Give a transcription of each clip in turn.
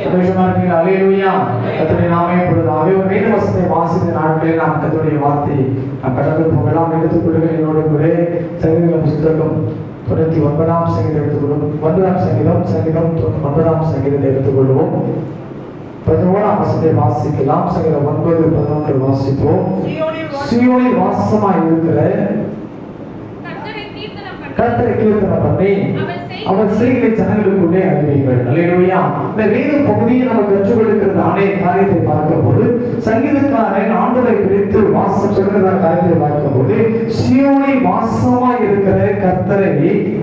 சந்தோஷமா இருக்கீங்க? அல்லேலூயா. கர்த்தருடைய நாமமே பொழுதாகவே ஒரு வேத வசனத்தை வாசித்த நாட்களில் நாம் கர்த்தருடைய வார்த்தை நாம் கடந்து போகலாம். எடுத்துக் கொள்ளுங்கள் என்னோட கூட சங்கீத புஸ்தகம் 99ஆம் சங்கீதம் எடுத்துக்கொள்வோம். 9ஆம் சங்கீதம் 9ஆம் சங்கீதத்தை எடுத்துக்கொள்வோம். 11ஆம் வசனத்தை வாசிக்கலாம். சங்கீதம் 9:11 வாசிப்போம். சீயோனில் வாசமாய் இருக்கிற கர்த்தரை கீர்த்தனம் பண்ணி அவர் செய்கிற ஜனங்களுக்குள்ளே அறிவீர்கள். அல்லேலூயா. இந்த வேத பகுதியை நம்ம கற்றுக் கொடுக்கிறது அநேக காரியத்தை பார்க்கும்போது சங்கீதக்காரன் ஆண்டவரை குறித்து வாசம் சொல்கிற காரியத்தை பார்க்கும்போது சீயோனில் வாசமாய் இருக்கிற கர்த்தரை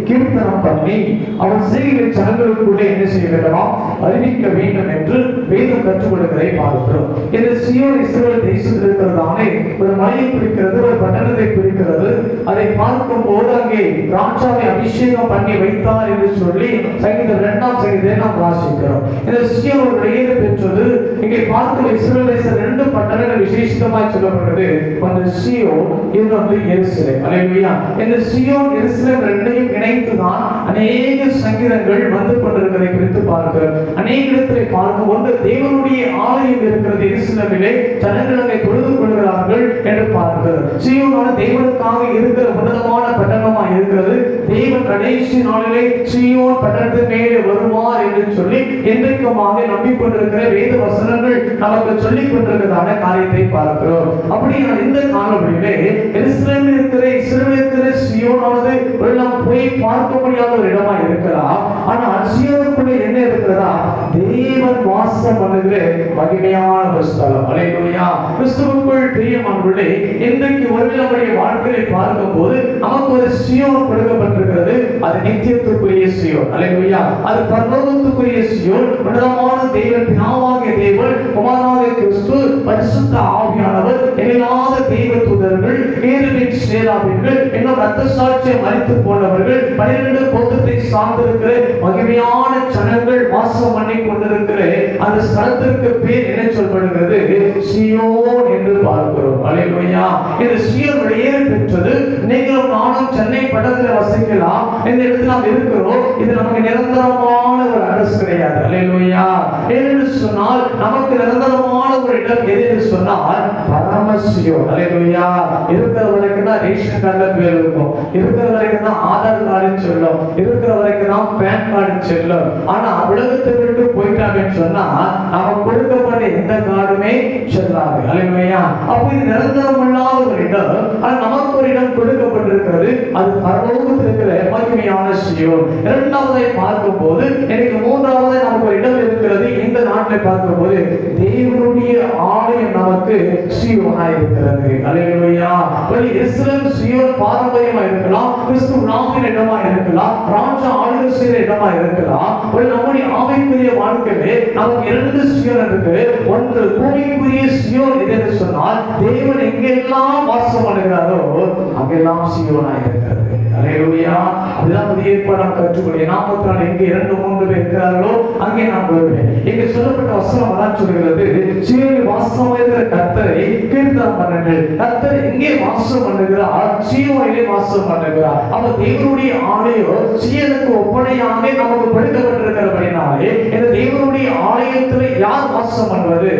கீர்த்தனம் பண்ணி அவர் செய்கிற ஜனங்களுக்குள்ளே என்ன செய்ய வேண்டுமா அறிவிக்க வேண்டும் என்று வேதம் கற்றுக் கொடுக்கிறதை பார்க்கிறோம். இந்த சீயோன் இஸ்ரவேல் தேசத்தில் இருக்கிறதானே ஒரு மலையை குறிக்கிறது, ஒரு பட்டணத்தை குறிக்கிறது. அதை பார்க்கும் போது அங்கே ராஜாவை அபிஷேகம் பண்ணி வைத்தார் என்று சொல்லி சங்கீதம் 2ஆம் சங்கீதத்தை நாம் வாசிக்கிறோம். இந்த சீயோன் ஒரு பெயர் பெற்றது. இங்கே பார்க்கும் இஸ்ரவேல் தேசம் 2 பட்டணங்கள் விசேஷமாய் சொல்லப்படுகிறது. அந்த சீயோன் இன்னொன்று எருசலேம். அல்லேலூயா. இந்த சீயோன் எருசலேம் ரெண்டையும் இணைத்துதான் அநேக சங்கீதங்கள் வந்து கொண்டிருக்கிறதை குறித்து பார்க்கிறோம். அநேக இடத்திலே பார்க்கும்போது தேவனுடைய ஆலயம் இருக்கிறது எருசலேமிலே, ஜனங்கள் அங்கே தொழுது கொள்கிறார்கள் என்று பார்க்கிறோம். சீயோனான தேவனுக்காக இருக்கிற உன்னதமான பட்டணமாக இருக்கிறது. தேவன் கடைசி நாளிலே சீயோன் பட்டணத்தின் மேலே வருவார் என்று சொல்லி என்றைக்குமாக நம்பிக்கொண்டிருக்கிற வேத வசனங்கள் நமக்கு சொல்லிக் கொண்டிருக்கிறதான காரியத்தை பார்க்கிறோம். அப்படியான இந்த காலவெளியிலே எருசலேமில் இருக்கிற இஸ்ரவேலில் இருக்கிற சீயோனானது நாம் போய் பார்க்க முடியாத ஒரு இடமா இருக்கலாம். ஆனால் சீயோனுக்குள்ளே என்ன இருக்கிறதா? தேவன் வாசம் பண்ணுகிற மகிமையான ஒரு ஸ்தலம். அல்லேலூயா. கிறிஸ்துவுக்குள் பிரியமானவர்களே, இன்றைக்கு ஒருவேளை நம்முடைய வாழ்க்கையை பார்க்கும் போது நமக்கு ஒரு சீயோன் கொடுக்கப்பட்டிருக்கிறது. அது நித்தியத்துக்குரிய சீயோன். அல்லேலூயா. அது பரலோகத்துக்குரிய சீயோன். உன்னதமான தேவன், பிதாவாகிய தேவன், குமாரனாகிய கிறிஸ்து, பரிசுத்த ஆவியானவர், இணையாத தெய்வ தூதர்கள், கேருபீன் சேராபீன்கள், இன்னும் இரத்த சாட்சியை மரித்து போனவர்கள், 12 கோத்திரத்தை சார்ந்திருக்கிற மகிமையான ஜனங்கள் வாசம் பண்ணி கொண்டிருக்கிற அந்த ஸ்தலத்திற்கு பேர் என்ன சொல்லப்படுகிறது? சீயோன் என்று பார்க்கிறோம். அல்லேலூயா. இந்த சீயோன் பெயர் பெற்றது. நீங்களும் நானும் சென்னை பட்டணத்தில் வசிக்கலாம். இந்த இடத்துல நாம் இருக்கிறோம். இது நமக்கு நிரந்தரமான ஒரு அட்ரஸ் கிடையாது. அல்லேலூயா. என்று சொன்னால் நமக்கு நிரந்தரமான ஒரு இடம் எது என்று சொன்னால் பரம சீயோன். அல்லேலூயா. இருக்கிற வரைக்கும் தான் ரேஷன் கார்டுல பேர் இருக்கும், இருக்கிற வரைக்கும் தான் ஆதார் கார்டு சொல்லும், இருக்கிற வரைக்கும் தான் பேன் கார்டு சொல்லும். ஆனா உலகத்தை விட்டு போயிட்டாங்கன்னு சொன்னா அவன் கொடுக்கப்பட்ட எந்த கார்டுமே செல்லாது. அல்லேலூயா. அப்போ இது நிரந்தரம் இல்லாத ஒரு இடம். ஆனால் நமக்கு ஒரு இடம் கொடுக்கப்பட்டிருக்கிறது. அது பரலோகத்தில் இருக்கிற மகிமையான சீயோன். இரண்டாவதை பார்க்கும் போது எனக்கு மூன்றாவதை நமக்கு ஒரு இடம் இருக்கிறது. இந்த நாட்டில் பார்க்கும் போது தேவனுடைய ஆலயம் நமக்கு சீயோனாய் இருக்கிறது. அல்லேலூயா. எருசலேம் சீயோன் பாரம்பரியமா இருக்கலாம், கிறிஸ்து நாமின் இடமா இருக்கலாம், ராஜா ஆளுகை செய்கிற இடமா இருக்கலாம். நம்முடைய ஆவிக்குரிய வாழ்க்கையிலே நமக்கு 2 சீயோன் இருக்கு. ஒன்று பூமிக்குரிய சீயோன் எது சொன்னால் தேவன் எங்கெல்லாம் வாசம் பண்ணுகிறாரோ அங்கெல்லாம் சீயோனாய் இருக்கிறது. அல்லேலூயா. அதுதான் புதிய ஏற்பாடு நாம் கற்றுக்கொள்ள. 44 எங்கே 2-3 பேர் இருக்கிறார்களோ அங்கே நான் வருவேன். இங்கே சொல்லப்பட்ட வசனம் அதான் சொல்கிறது, சீயோனில் வாசமாயிருக்கிற கர்த்தரை கீர்த்தனம் பண்ணுங்கள். கர்த்தர் எங்கே வாசம் பண்ணுகிறார்? சீயோனிலே வாசம் பண்ணுகிறார். அப்ப தேவனுடைய ஆலயம் சீயோனுக்கு ஒப்பனையாக நமக்கு படுக்கப்பட்டிருக்கிறபடினாலே இந்த தேவனுடைய ஆலயத்தில் யார் வாசம் பண்ணுவது?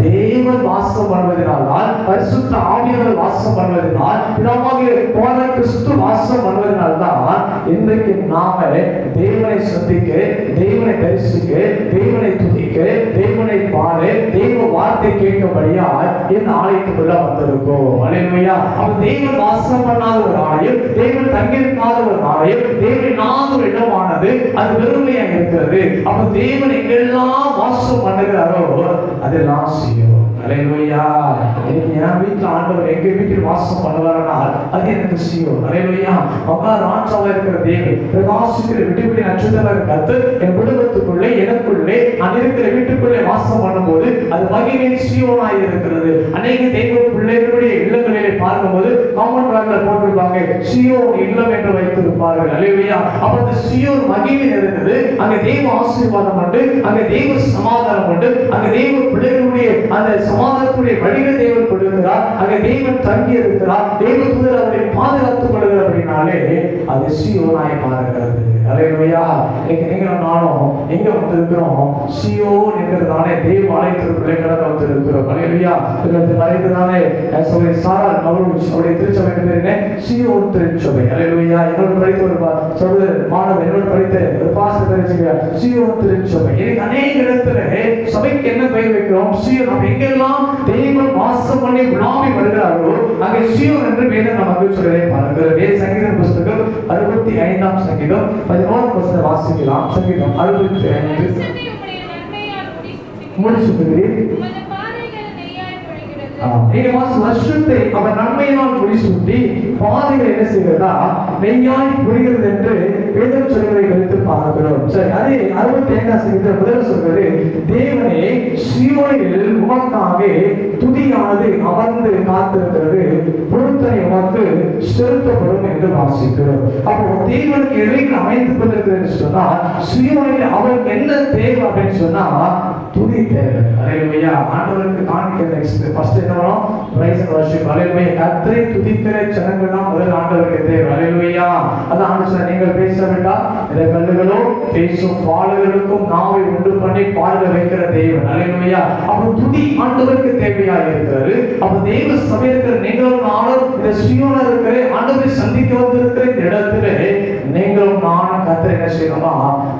தேவன் வாசம் பண்ணுவதனால், பரிசுத்த ஆவியானவர் வாசம் பண்ணுவதனால், பிதாவாகிய குமாரனாகிய கிறிஸ்து வாசம் பண்ணுவதனால் தான் இன்றைக்கு நாம தேவனை சந்திக்க, தேவனை தரிசிக்க, தேவனை துதிக்க, தேவனை பாட, தேவ வார்த்தை கேட்கபடியா என் ஆலயத்துக்குள்ள வந்திருக்கோம். அல்லேலூயா. அப்ப தேவன் வாசம் பண்ணாத ஒரு ஆலயம், தேவன் தங்கியிருக்காத ஒரு ஆலயம், தேவன் இல்லாத ஒரு இடமானது அது வெறுமையா இருக்கிறது. அப்ப தேவன் எங்கெல்லாம் வாசம் பண்ணுகிறாரோ அதெல்லாம் செய்யும். அல்லேலூயா. என் வீட்டில் ஆண்டவர் எங்க வீட்டில் வாசம் பண்ணுவாரனால் அது எனக்கு சீயோன். அல்லேலூயா. மகா ராஜாவா இருக்கிற தேவன், பிரகாசிக்கிற விடுவிடி நட்சத்திரம் கத்து என் குடும்பத்துக்குள்ளே, எனக்குள்ளே, நான் இருக்கிற வீட்டுக்குள்ளே வாசம் பண்ணும்போது அது மகிமையின் சீயோனாய் இருக்கிறது. அநேக தெய்வ பிள்ளைகளுடைய இல்லங்களிலே பார்க்கும்போது காமன் ராக்ல போட்டிருப்பாங்க சீயோன் இல்லம் என்று வைத்திருப்பார்கள். அல்லேலூயா. அப்ப அந்த சீயோன் மகிமை இருக்குது. அங்க தெய்வ ஆசீர்வாதம் உண்டு, அங்க தெய்வ சமாதானம் உண்டு, அங்க தெய்வ பிள்ளைகளுடைய அந்த சமாதானத்துடைய வழிகளை தேவன் கொடுக்கிறார். அங்க தேவன் தங்கி இருக்கிறார். தேவ தூதர் அவரை பாதுகாத்துக் கொள்கிறார். அப்படின்னாலே அது சீயோனாய் மாறுகிறது. அல்லேலூயா. இன்னைக்கு நீங்களும் நானும் எங்க வந்திருக்கிறோம்? சீயோன் என்கிறதானே தேவ ஆலயத்திற்குள்ளே கடந்து வந்திருக்கிறோம். அல்லேலூயா. இதற்கு மறைந்ததானே சகோதரி சாரா நவரோஜ் அவருடைய திருச்சபை பேரு சீயோன் திருச்சபை. அல்லேலூயா. என்னோட படித்த ஒரு சகோதர மாணவர் என்னோட படித்த ஒரு பாஸ்டர் தெரிஞ்சுங்க சீயோன் திருச்சபை. இன்னைக்கு அநேக இடத்துல சபைக்கு என்ன பெயர் வைக்கிறோம்? சீயோன். நம்ம எங்கெல்லாம் தெய்வம் வாசம் பண்ணி விழாவி வருகிறார்களோ அங்கே சீயோன் என்று வேதம் நமக்கு சொல்லவே பார்க்கிறது. சங்கீத புஸ்தகம் 65ஆம் சங்கீதம் 11 வாசிக்கலாம். சங்கீதம் 65 முடிச்சுக்கிறேன். வருஷத்தை அவர் நன்மையினால் முடிசூட்டி பாதைகள் என்ன செய்கிறதா நெய்யாய் புரிகிறது என்று வேதம் சொல்வதை வைத்து பார்க்கிறோம். சரி, அதே 65ஆம் சங்கீதம் முதல்ல சொல்றது, தேவனே சீயோனில் உமக்காக துதியானது அமர்ந்து காத்திருக்கிறது, பொருத்தனை உமக்கு செலுத்தப்படும் என்று வாசிக்கிறோம். அப்போ தேவனுக்கு எதைகள் அமைந்து கொண்டிருக்கிறது சொன்னால் சீயோனில் அவருக்கு என்ன தேவை அப்படின்னு சொன்னா துதி தேவை. அல்லேலூயா. ஆண்டவருக்கு காணிக்க நெக்ஸ்ட் ஃபர்ஸ்ட் என்ன வரும்? Praise and worship. அல்லேலூயா. கர்த்தரை துதிக்கிற ஜனங்கள் தான் முதல் ஆண்டவருக்கு தேவை. அல்லேலூயா. அதான் ஆண்டவர் சொன்னார், நீங்கள் பேச வேண்டாம், இந்த கல்லுகளோ பேசும் பாடல்களுக்கும் நாவை உண்டு பண்ணி பாட வைக்கிற தேவன். அல்லேலூயா. அப்ப துதி ஆண்டவருக்கு தேவையா இருக்கிறது. அப்ப தேவ சபையில் நீங்களும் நானும் இந்த சீயோன்ல இருக்கிற ஆண்டவரை சந்திக்க வந்திருக்கிற இந்த இடத்துல நீங்களும் நானும் கர்த்தரை என்ன செய்யணுமா?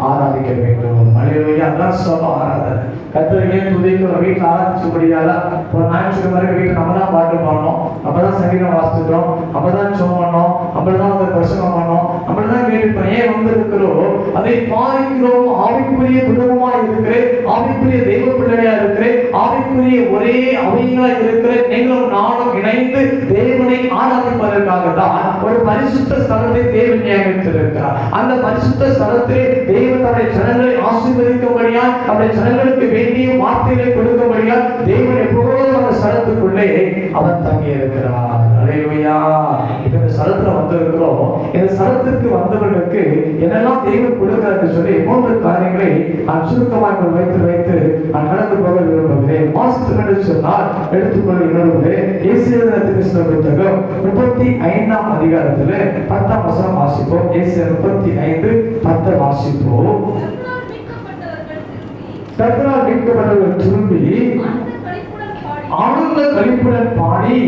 ஆராதிக்க வேண்டும். அல்லேலூயா. அதான் சபை ஆராதனை. கர்த்தரை துதிக்கிறோம். வீட்டில் ஆராதிச்சு முடியாத ஒரு ஞாயிற்றுக்கிழமை வரைக்கும் வீட்டில் நம்ம தான் பாட்டு பாடணும், அப்பதான் சங்கீதம் வாசிக்கிறோம், அப்பதான் ஜெபம் பண்ணோம், அப்பதான் வந்து தரிசனம் பண்ணோம், அப்பதான் கேட்டுப்போம். ஏன் வந்திருக்கிறோம்? அதை பாதிக்கிறோம். ஆவிக்குரிய குடும்பமா இருக்கிறேன், ஆவிக்குரிய தெய்வ பிள்ளையா இருக்கிறேன், ஆவிக்குரிய ஒரே அவைகளா இருக்கிறேன். நீங்களும் நானும் இணைந்து தேவனை ஆராதிப்பதற்காக தான் ஒரு பரிசுத்த ஸ்தலத்தை தேவன் நியமித்திருக்கிறார். அந்த பரிசுத்த ஸ்தலத்திலே தேவன் தம்முடைய ஜனங்களை ஆசீர்வதிக்கும்படியா, நம்முடைய ஜனங்களுக்கு வேண்டிய வார்த்தைகளை கொடுக்கும்படியா தேவன் எப்போதும் அந்த ஸ்தலத்துக்குள்ளே அவர் தங்கி இருக்கிறார். அல்லேலூயா. இந்த ஸ்தலத்துல வந்திருக்கிறோம். இந்த ஸ்தலத்திற்கு வந்தவர்களுக்கு என்னெல்லாம் தேவன் கொடுக்கிறார் சொல்லி 3 காரியங்களை நான் சுருக்கமாக வைத்து நான் கடந்து போக விரும்புகிறேன். வாசித்து சொன்னால் எடுத்துக்கொள்ள விரும்புகிறேன். ஏசாயா புத்தகம் 35ஆம் அதிகாரத்துல 10ஆம் வசனம் வாசிப்போம். ஏசாயா 35:10 வாசிப்போம். கர்த்தரால் மீட்கப்பட்டவர்கள் திரும்பி ஆனந்த களிப்புடன் பாடி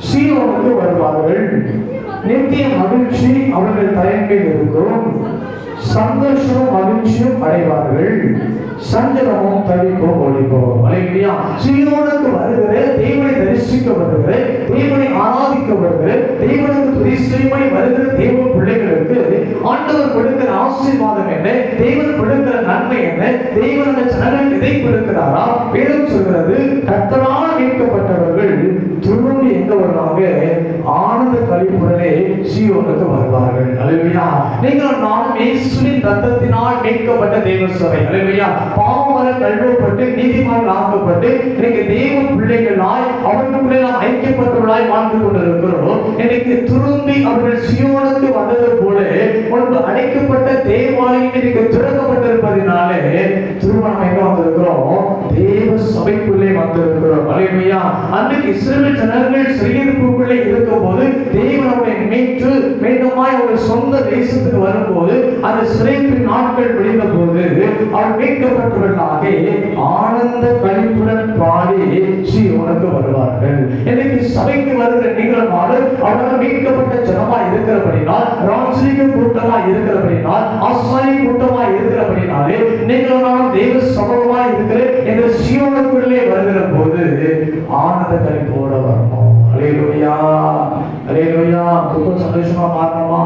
சீயோனுக்கு வருவார்கள். நித்திய மகிழ்ச்சி அவர்கள் தலைமையில் இருக்கும். சந்தோஷமும் மகிழ்ச்சியும் அடைவார்கள். சஞ்சலமும் தவிப்பும் ஒழிப்போம். அல்லேலூயா. சீயோனுக்கு வருகிற தேவனை தரிசிக்க வருகிற தேவனை ஆராதிக்க வருகிற தேவனுக்கு துதி செய்யும்படி வருகிற தேவ பிள்ளைகளுக்கு ஆண்டவர் கொடுக்கிற ஆசீர்வாதம் என்ன? தேவன் கொடுக்கிற நன்மை என்ன? தேவன் அந்த ஜனங்களுக்கு எதை கொடுக்கிறாரா? வேதம் சொல்கிறது, கர்த்தரால் மீட்கப்பட்டவர்கள் திரும்பி எங்க வருவாங்க? ஆனந்த களிப்புடனே சீயோனுக்கு வருவார்கள். அல்லேலூயா. நீங்கள் நானும் இயேசுவின் ரத்தத்தினால் மீட்கப்பட்ட தேவ சபை. அல்லேலூயா. பாவமர கழுவப்பட்டு நீதிமான்கள் ஆக்கப்பட்டு இன்னைக்கு தேவ பிள்ளைகளாய் அவர்களுக்குள்ளே நாம் ஐக்கியப்பட்டவர்களாய் வாழ்ந்து கொண்டிருக்கிறோம். இன்னைக்கு திரும்பி அவர்கள் சீயோனுக்கு வந்தது போல முன்பு அடைக்கப்பட்ட தேவாலயம் இன்னைக்கு திறக்கப்பட்டிருப்பதினாலே திருமணம் எங்க வந்திருக்கிறோம்? தேவ சபைக்குள்ளே வந்திருக்கிறோம். அல்லேலூயா. அன்றைக்கு இஸ்ரவேல் ஜனங்கள் சிறையிருப்புக்குள்ளே இருக்கும் போது தேவன் அவர்களை மீட்டு மீண்டுமாய் அவர்கள் சொந்த தேசத்துக்கு வரும்போது அந்த சிறைப்பின் நாட்கள் விழிந்த போது அவர் மீட்கப்பட்டவர்களாக ஆனந்த களிப்புடன் பாடி சீயோனுக்கு வருவார்கள். இன்னைக்கு சபைக்கு வருகிற நீங்களும் அவர்கள் மீட்கப்பட்ட ஜனமா இருக்கிறபடினால், ராஜ்ஜிக கூட்டமா இருக்கிறபடினால், ஆசாரிய கூட்டமா இருக்கிறபடினாலே நீங்களும் நானும் தேவ சமூகமா இருக்கிற இந்த சீயோனுக்குள்ளே வருகிற போது ஆனந்த களிப்போட வரணும். அல்லேலூயா. அல்லேலூயா. துக்கம் சந்தோஷமா மாறணுமா?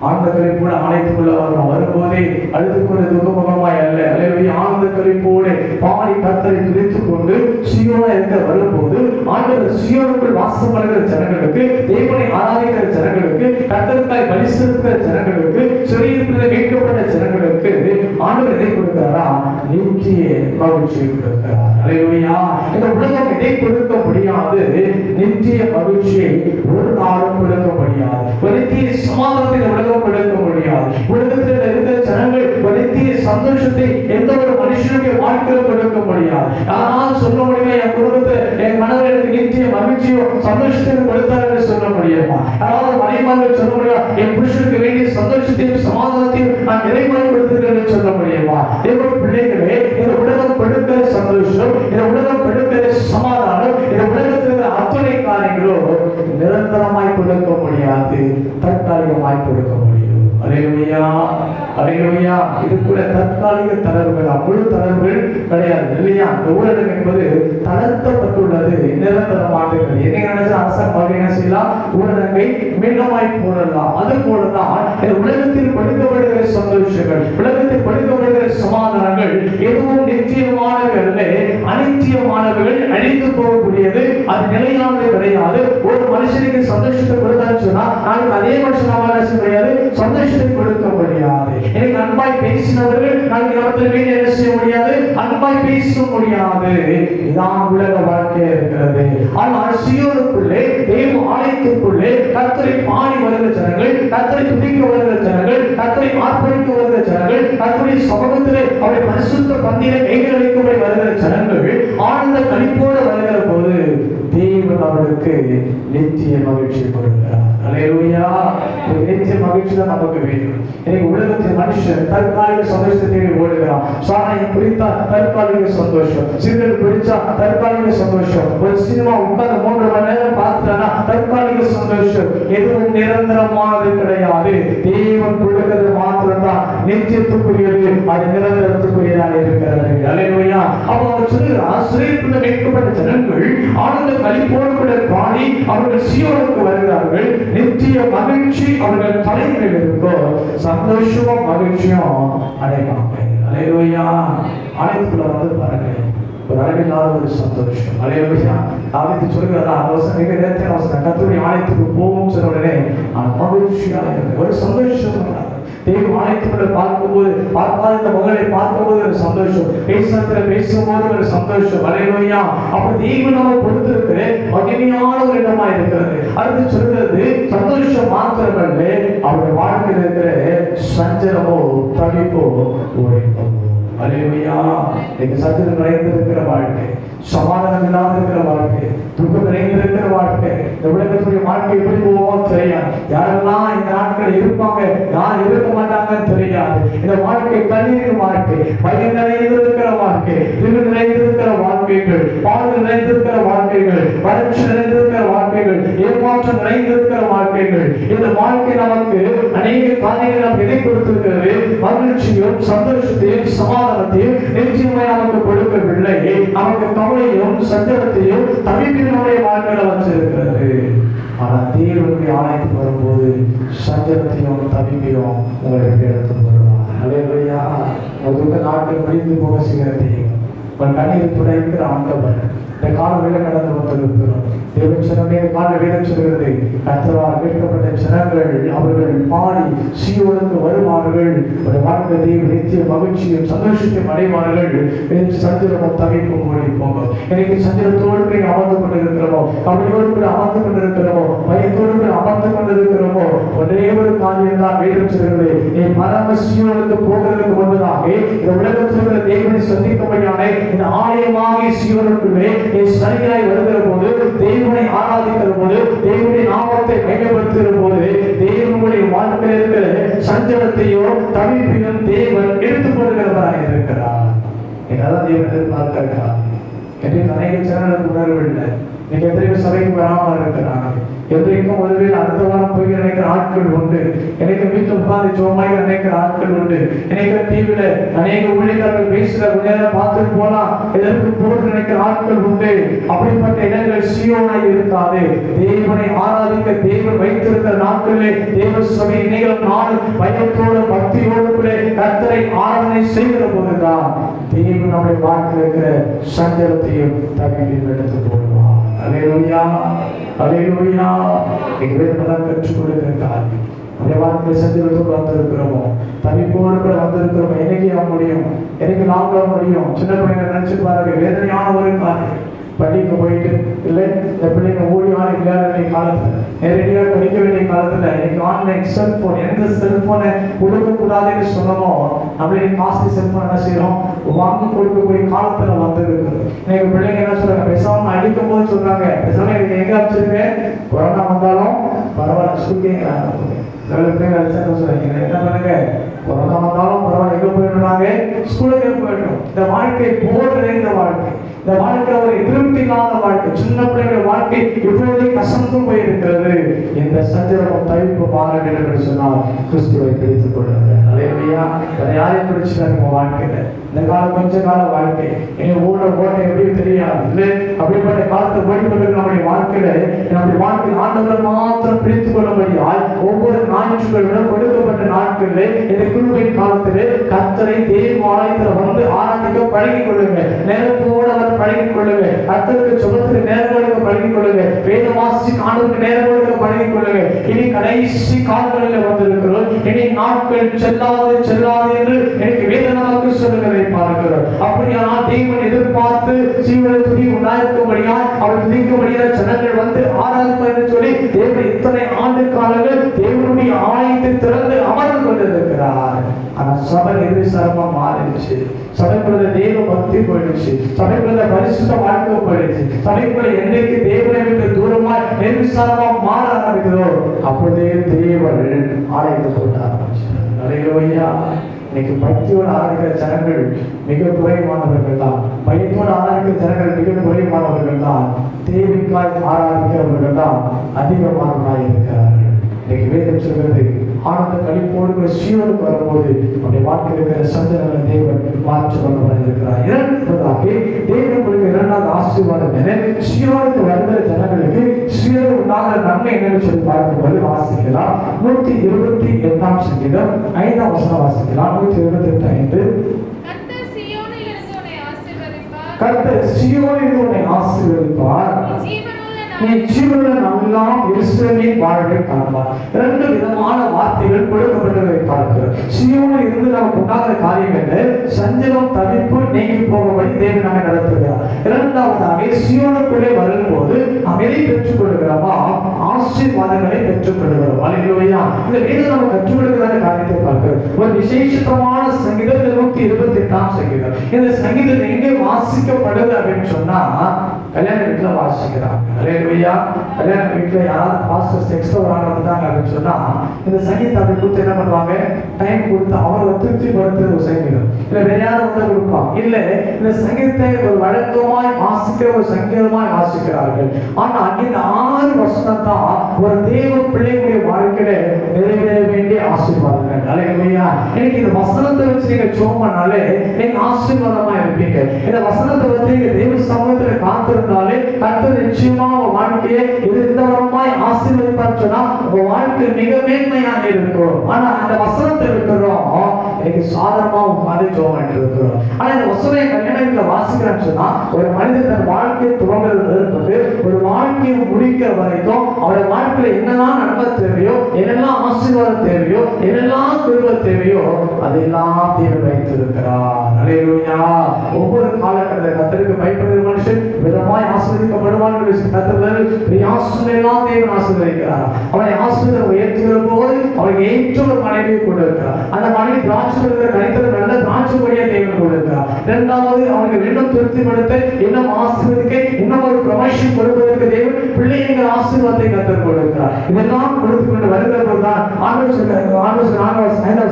ஆனந்த களிப்போட ஆலயத்துக்குள்ள வரணும். வரும்போதே அழுது கொண்டு துக்கமுகமாய் அல்ல. அல்லேலூயா. ஆனந்த களிப்போடு பாடி கர்த்தரை துதித்துக் கொண்டு சீயோனா இருக்க வரும்போது ஆண்டவர் சீயோனுக்குள் வாசம் பண்ணுகிற ஜனங்களுக்கு, தேவனை ஆராதிக்கிற ஜனங்களுக்கு, கர்த்தருக்காய் பலி செலுத்துகிற ஜனங்களுக்கு, சிறையிருப்பில் மீட்கப்பட்ட ஜனங்களுக்கு ஆண்டவர் எதை கொடுக்கிறாரா? நித்திய மகிழ்ச்சியை கொடுக்கிறார். அல்லேலூயா. இந்த உலகம் எதை கொடுக்க முடியாது? நித்திய மகிழ்ச்சியை ஒரு நாளும் கொடுக்க முடியாது. ஒரு நித்திய சமாதானத்தை உலகம் கொடுக்க முடியாது. உலகத்தில் இருக்கிற ஜனங்கள் ஒரு நித்திய சந்தோஷத்தை எந்த ஒரு மனுஷனுடைய வாழ்க்கையில் கொடுக்க முடியாது. ஆனால் சொல்ல முடியுமா? என் குடும்பத்தை, என் கணவருக்கு நித்திய மகிழ்ச்சியோ சந்தோஷத்தை கொடுத்தார் என்று சொல்ல முடியுமா? அதாவது மனைவிமார்கள் சொல்ல முடியும், என் புருஷனுக்கு வேண்டிய என்னுடைய சந்தோஷத்தையும் சமாதானத்தையும் நான் நிறைவாய்ப்படுத்துகிறேன் சொல்ல முடியுமா? தேவ பிள்ளைகளே, இந்த உலகம் கொடுக்கிற சந்தோஷம், இந்த உலகம் கொடுக்கிற சமாதானம், இந்த உலகத்தில் அத்தனை காரியங்களும் நிரந்தரமாய் கொடுக்க முடியாது, தற்காலிகமாய் கொடுக்க முடியும். அல்லேலூயா, அல்லேலூயா. இது கூட தற்காலிக தளர்வுகள், முழு தளர்வுகள் கிடையாது இல்லையா? இந்த ஊரடங்கு என்பது தளர்த்தப்பட்டுள்ளது, நிரந்தரமானது. என்ன நினைச்சா அரசாங்கம் என்ன செய்யலாம்? ஊரடங்கை மீண்டுமாய் போடலாம். அது போலதான் உலகத்தில் படுக்கப்படுகிற சந்தோஷங்கள், உலகத்தில் படுக்கப்படுகிற சமாதானங்கள் எதுவும் நிச்சயமானவர்களே, அனித்தியமானவர்கள், அழிந்து போகக்கூடியது, அது நிலையானது கிடையாது. ஒரு மனுஷனுக்கு சந்தோஷத்தை கொடுத்தான்னு சொன்னா நாளைக்கு அதே மனுஷன் கிடையாது, சந்தோஷத்தை கொடுக்க முடியாது. எனக்கு அன்பாய் பேசினவர்கள் நாளைக்கு இடத்துல வீடு என்ன செய்ய முடியாது, அன்பாய் பேச முடியாது. இதான் உலக வாழ்க்கை இருக்கிறது. ஆனால் சீயோனுக்குள்ளே, தேவ ஆலயத்துக்குள்ளே கர்த்தரை பாடி வருகிற ஜனங்கள், கர்த்தரை துதிக்க வருகிற ஜனங்கள், கர்த்தரை ஆர்ப்பரிக்க வருகிற ஜனங்கள், கர்த்தருடைய சமூகத்திலே அவருடைய பரிசுத்த பந்தியிலே கைகள் வைக்கும்படி வருகிற ஜனங்கள் ஆனந்த களிப்போடு வருகிற போது தேவன் அவர்களுக்கு நித்திய மகிழ்ச்சி கொடுக்கிறார். அல்லேலூயா. நித்திய மகிழ்ச்சி தான் நமக்கு வேணும். இன்னைக்கு உலகத்தின் மனுஷன் தற்காலிக சந்தோஷத்தை ஓடுகிறான். சாராயை பிடித்தா தற்காலிக சந்தோஷம், சிகரெட் பிடிச்சா தற்காலிக சந்தோஷம், ஒரு சினிமா உட்கார்ந்து 3 மணி நேரம் பார்த்துட்டானா தற்காலிக சந்தோஷம். எதுவும் நிரந்தரமானது கிடையாது. தேவன் கொடுக்கிறது மாத்திரம்தான் நித்தியத்துக்குரியது, அது நிரந்தரத்துக்குரியதாக இருக்கிறது. அல்லேலூயா. அப்போ அவர் சொல்கிறார், சிறைக்குள்ள வைக்கப்பட்ட ஜனங்கள் ஆனந்த களிப்போடு கூட பாடி அவர்கள் சீயோனுக்கு வருகிறார்கள். நித்திய மகிழ்ச்சி அவர்கள் தலைமையில் இருக்கும். சந்தோஷமும் மகிழ்ச்சியும் அடைவாங்க. அல்லேலூயா. ஆலயத்துக்குள்ள வந்து பாருங்க, ஒரு அளவில்லாத ஒரு சந்தோஷம். அல்லேலூயா. தாவீது சொல்கிறாரா, அவசரம் மிக நேரத்தில் அவசரம் கர்த்தருடைய ஆலயத்துக்கு போகும் சொன்ன உடனே மகிழ்ச்சியாக ஒரு சந்தோஷம். தேவ ஆலயத்துக்குள்ள பார்க்கும்போது பார்க்காத இந்த மகளை பார்க்கும்போது ஒரு சந்தோஷம், பேசுறதுல பேசும்போது ஒரு சந்தோஷம். அல்லேலூயா. அப்ப தேவன் நமக்கு கொடுத்திருக்கிற மகிமையான ஒரு இடமா இருக்கிறது. அடுத்து சொல்கிறது, சந்தோஷம் மாத்திரமல்ல, அவருடைய வாழ்க்கையில் இருக்கிற சஞ்சலமோ தவிப்போ ஓடிப்போ. அல்லேலூயா. நீங்க சஞ்சலம் நிறைந்திருக்கிற வாழ்க்கை, சமாதானம் இல்லாத இருக்கிற வாழ்க்கை, துக்கம் நிறைந்திருக்கிற வாழ்க்கை, இந்த உலகத்துடைய வாழ்க்கை எப்படி போவோம் தெரியாது. யாரெல்லாம் இந்த நாட்கள் இருப்பாங்க, யார் இருக்க மாட்டாங்கன்னு தெரியாது. இந்த வாழ்க்கை கண்ணீர் வாழ்க்கை, பயம் நிறைந்திருக்கிற வாழ்க்கை, திரு நிறைந்திருக்கிற வாழ்க்கைகள், பாடல் நிறைந்திருக்கிற வாழ்க்கைகள், வறட்சி நிறைந்திருக்கிற வாழ்க்கைகள், ஏமாற்றம் நிறைந்திருக்கிற வாழ்க்கைகள். இந்த வாழ்க்கை நமக்கு அநேக காரியங்கள் நமக்கு எதை கொடுத்திருக்கிறது? மகிழ்ச்சியும் சந்தோஷத்தையும் சமாதானத்தையும் நிச்சயமாய் நமக்கு கொடுக்கவில்லை. நமக்கு கவலையும் சஞ்சலத்தையும் தவிப்பினுடைய வாழ்க்கையில வச்சிருக்கிறது. ஆனால் தேவனுடைய ஆலயத்துக்கு வரும்போது சஞ்சலத்தையும் தவிப்பையும் உங்களுக்கு எடுத்து வருவார். அல்லேலூயா. உங்கள் நாட்கள் முடிந்து போக செய்கிறதையும் உங்கள் கண்ணீர் துடைக்கிற ஆண்டவர் இந்த கால வேலை கடந்து வந்திருக்கிறோம். தேவச்சனமே கால வேதம் சொல்கிறது, கர்த்தரால் மீட்கப்பட்ட ஜனங்கள் அவர்கள் பாடி சீயோனுக்கு வருவார்கள். ஒரு வாழ்க்கை தேவ நித்திய மகிழ்ச்சியும் சந்தோஷத்தையும் அடைவார்கள். சஞ்சலமும் தவிப்பும் ஓடி போகும். எனக்கு சஞ்சலத்தோடு போய் அமர்ந்து கொண்டிருக்கிறோமோ, கவலையோடு கூட அமர்ந்து கொண்டிருக்கிறோமோ, பயத்தோடு கூட அமர்ந்து கொண்டிருக்கிறோமோ, ஒரே ஒரு காரியம் தான் வேதம் சொல்கிறது, நீ பரம சீயோனுக்கு போகிறதுக்கு முன்பதாக இந்த உலகத்தில் இருக்கிற தேவனை சந்திக்கும்படியான இந்த ஆலயமாகிய சீயோனுக்குள்ளே நீ சரியாய் வருகிற போது, தேவனை ஆராதிக்கிற போது, தேவனுடைய நாமத்தை மேம்படுத்துகிற போது, தேவனுடைய வாழ்க்கையில் இருக்கிற சஞ்சலத்தையோ தவிப்பையும் தேவன் எடுத்துக் கொள்கிறவராக இருக்கிறார். என்னதான் தேவன் எதிர்பார்க்கிறார் என்று அநேக சேனலுக்கு உணர்வில்லை. நீங்க எத்தனை சபைக்கு வராமல் இருக்கிறாங்க. எதிர்க்கும் ஒருவேளை அடுத்த வாரம் போய் நினைக்கிற ஆட்கள் உண்டு. எனக்கு வீட்டில் உட்கார்ந்து சோமாய் நினைக்கிற ஆட்கள் உண்டு. எனக்கு டிவியில அநேக ஊழியர்கள் பேசுகிற நேரம் பார்த்துட்டு போலாம் எதற்கு போட்டு நினைக்கிற ஆட்கள் உண்டு. அப்படிப்பட்ட இடங்கள் சீயோனாய் இருக்காது. தேவனை ஆராதிக்க தேவன் வைத்திருக்கிற நாட்களிலே தேவ சபை இணைகள் நாள் பயத்தோடு பக்தியோடு கூட கர்த்தரை ஆராதனை செய்கிற போதுதான் தேவன் நம்முடைய வாழ்க்கையில் இருக்கிற சஞ்சலத்தையும் தவிப்பையும் எடுத்து போடுவார். அல்லேலூயா. அல்லேலூயா. வேதமெல்லாம் கற்றுக் கொடுக்கிற காரியம் நம்முடைய வாழ்க்கையை சஞ்சலத்தோடு வந்திருக்கிறோமோ, தவிப்போடு கூட வந்திருக்கிறோமோ, என்னைக்கு முடியும், எனக்கு லாக்டவுன் முடியும். சின்ன பிள்ளைங்க நினைச்சு பாருங்க, வேதனையான ஒரு காரியம். பள்ளிக்கு போயிட்டு இல்லை இந்த பிள்ளைங்க ஓடி ஆடி விளையாட வேண்டிய காலத்துல, நேரடியாக படிக்க வேண்டிய காலத்துல இன்னைக்கு ஆன்லைன் செல்போன், எந்த செல்போனை கொடுக்கக்கூடாதுன்னு சொன்னமோ நம்மளே காஸ்ட்லி செல்போன் என்ன செய்யறோம் வாங்கி கொடுக்கக்கூடிய காலத்துல வந்திருக்கு. இன்னைக்கு பிள்ளைங்க என்ன சொல்றாங்க, பேசாம அடிக்கும் போது சொல்றாங்க, பேசாம எனக்கு எங்க வச்சிருக்கேன், கொரோனா வந்தாலும் பரவாயில்ல ஸ்கூல்கே சில பிள்ளைங்க அடிச்சா சொல்லுவாங்க, என்ன பண்ணுங்க, கொரோனா வந்தாலும் பரவாயில்ல, எங்க போயிடுறாங்க, ஸ்கூலுக்கு போயிடும். இந்த வாழ்க்கை போர் நிறைந்த வாழ்க்கை, இந்த வாழ்க்கை ஒரு திருப்தி இல்லாத வாழ்க்கை, சின்ன பிள்ளைಗಳ வாழ்க்கை இப்பொழுதே கசந்து போயிருக்கிறது. இந்த சஞ்சலம் தவிப்பு மாற வேண்டும் என்று சொன்னால் கிறிஸ்துவை பிடித்துக் கொள்ளுங்கள். அல்லேலூயா. வேற யாரையும் பிடிச்சிட்டாங்க உங்க வாழ்க்கையில. இந்த காலம் கொஞ்ச கால வாழ்க்கை, இனி ஓட்ட எப்படி தெரியாது இல்லை. அப்படிப்பட்ட காலத்தை ஓடிக்கொண்டு நம்முடைய வாழ்க்கையில ஆண்டவரை மாத்திரம் பிடித்துக் கொள்ளும்படியால் ஒவ்வொரு ஞாயிற்றுக்கிழமையும் கொடுக்கப்பட்ட நாட்களிலே இந்த கிருபை காலத்திலே கர்த்தரை தேவ ஆலயத்தில் வந்து ஆராதிக்க பழகிக் கொள்ளுங்க. நேரத்தோடு அவர் பழகிக் கொள்ளுங்க. கர்த்தருக்கு சுபத்துக்கு நேரம் கொடுக்க பழகிக் கொள்ளுங்க. வேத வாசி ஆண்டவருக்கு நேரம் கொடுக்க பழகிக் கொள்ளுங்க. இனி கடைசி காலங்களில் வந்திருக்கிறோம். இனி நாட்கள் செல்லாது என்று எனக்கு வேதனாக சொல்லுகிறதை பார்க்கிறோம். அப்படியானால் தேவன் எதிர்பார்த்து ஜீவனை துதி உண்டாயிருக்கும்படியால் அவர் துதிக்கும்படியாக ஜனங்கள் வந்து ஆராதிப்பார் என்று சொல்லி தேவன் இத்தனை ஆண்டு காலங்கள் தேவனுடைய ஆலயத்தை திறந்து அமர்ந்து கொண்டிருக்கிறார். ஆனா சபை நிர்விசாரமா மாறிடுச்சு. சபைக்குள்ள தேவ பக்தி போயிடுச்சு. சபைக்குள்ள பரிசுத்த வாழ்க்கை போயிடுச்சு. சபைக்குள்ள என்னைக்கு தேவனை விட்டு தூரமா நிர்விசாரமா மாற ஆரம்பிக்கிறதோ அப்பொழுதே தேவன் ஆலயத்தை போட ஆரம்பிச்சார். அல்லேலூயா. இன்னைக்கு பக்தியோடு ஆராதிக்கிற ஜனங்கள் மிக குறைவானவர்கள் தான். பயத்தோடு ஆராதிக்கிற ஜனங்கள் மிக குறைவானவர்கள் தான். தேவிக்காய் ஆராதிக்கிறவர்கள் தான் அதிகமானவர்களாக இருக்கிறார்கள். இன்னைக்கு வேதம் சொல்கிறது, ஆனந்த கழிப்போடு சீவனுக்கு வரும்போது நம்முடைய வாழ்க்கை இருக்கிற சஞ்சலங்களை தேவன் மாற்றி கொண்டவராக இருக்கிறார். இரண்டாவதாக தேவன் கொடுக்கிற இரண்டாவது ஆசீர்வாதம் என்ன? சீவனுக்கு வருகிற ஜனங்களுக்கு சீவனுக்கு உண்டாகிற நன்மை என்னன்னு சொல்லி பார்க்கும்போது வாசிக்கலாம். 128 சங்கீதம் 5ஆம் வசனம் வாசிக்கலாம். 128:5. கர்த்தர் சீயோனில் உன்னை ஆசீர்வதிப்பார், நீ ஜீவனுள்ள நாளெல்லாம் எருசலேமின் வாழ்வை காண்பார். இரண்டு விதமான வார்த்தைகள் கொடுக்கப்பட்டதை பார்க்கிறோம். சீயோனில் இருந்து நமக்கு உண்டாகிற காரியம் என்ன? சஞ்சலம் தவிப்பு நீங்கி போகும்படி தேவன் நம்மை நடத்துகிறார். இரண்டாவதாக சீயோனுக்குள்ளே வரும்போது நாம் எதை பெற்றுக் கொள்கிறோமா? ஆசீர்வாதங்களை பெற்றுக் கொள்கிறோம். அல்லேலூயா. இந்த வேதம் நம்ம கற்றுக் கொடுக்கிற காரியத்தை பார்க்கிறோம். ஒரு விசேஷமான சங்கீதம் 128ஆம் சங்கீதம். இந்த சங்கீதம் எங்கே வாசிக்கப்படுது அப்படின்னு சொன்னா கல்யாண வீட்டுல வாசிக்கிறாங்க. அல்லேலூயா. கல்யாண வீட்டுல யாராவது பாஸ்டர்ஸ் எக்ஸ்ட்ரா வராங்க அப்படின்னு சொன்னா இந்த சங்கீதத்தை கொடுத்து என்ன பண்ணுவாங்க? டைம் கொடுத்து அவரை திருப்திப்படுத்துற ஒரு சங்கீதம் இல்ல வேற யாரும் வந்து கொடுப்பாங்க. இல்ல இந்த சங்கீதத்தை ஒரு வழக்கமாய் வாசிக்கிற ஒரு சங்கீதமாய் வாசிக்கிறார்கள். ஆனா இந்த 6 வசனம் தான் ஒரு தேவ பிள்ளைகளுடைய வாழ்க்கையில நிறைவேற வேண்டிய ஆசீர்வாதங்கள். அல்லேலூயா. இன்னைக்கு இந்த வசனத்தை வச்சு நீங்க ஜெபம் பண்ணாலே நீங்க ஆசீர்வாதமா இருப்பீங்க. இந்த வசனத்தை வச்சு நீங்க தேவ சமூகத்துல காத்திருந்தாலே கர்த்தர் நிச்சயமா உங்க வாழ்க்கையை இந்த வரமாய் ஆசீர்வதிப்பார் சொன்னா உங்க வாழ்க்கை மிக மேன்மையாக இருக்கும். ஆனா அந்த வசனத்தை இருக்கிறோம் எனக்கு சாதாரணமா உட்கார்ந்து ஜெபம் பண்ணிட்டு இருக்கிறோம். ஆனா இந்த வசனத்தை கல்யாணத்துல வாசிக்கிறேன்னு சொன்னா ஒரு மனிதன் தன் வாழ்க்கையை துவங்குறது ஒரு வாழ்க்கையை முடிக்கிற வரைக்கும் அவருடைய வாழ்க்கையில என்னெல்லாம் நன்மை தேவையோ, என்னெல்லாம் ஆசீர்வாதம் தேவையோ, என்னெல்லாம் கிருபை தேவையோ அதெல்லாம் தேவன் வைத்திருக்கிறார். அல்லேலூயா. ஒவ்வொரு காலகட்டத்தில் கர்த்தருக்கு பயப்படுகிற மனுஷன் விதமாய் ஆசீர்வதிக்கப்படுவான் என்று கர்த்தர் பிரியாசனையெல்லாம் தேவன் ஆசீர்வதிக்கிறார். அவனை ஆசீர்வாதம் உயர்த்துகிற போது அவனுக்கு ஏற்ற ஒரு மனைவியை கொடுக்கிறார். அந்த மனைவி திராட்சை கணித்தது நல்ல திராட்சை கொடியை தேவன் கொடுக்கிறார். இரண்டாவது அவனுக்கு இன்னும் திருப்திப்படுத்த, இன்னும் ஆசீர்வதிக்க, இன்னும் ஒரு ப்ரமோஷன் கொடுப்பதற்கு தேவன் பிள்ளைகள் ஆசீர்வாதத்தை கர்த்தர் கொடுக்கிறார். இதெல்லாம் கொடுத்து கொண்டு வருகிற போதுதான் ஆண்டவர்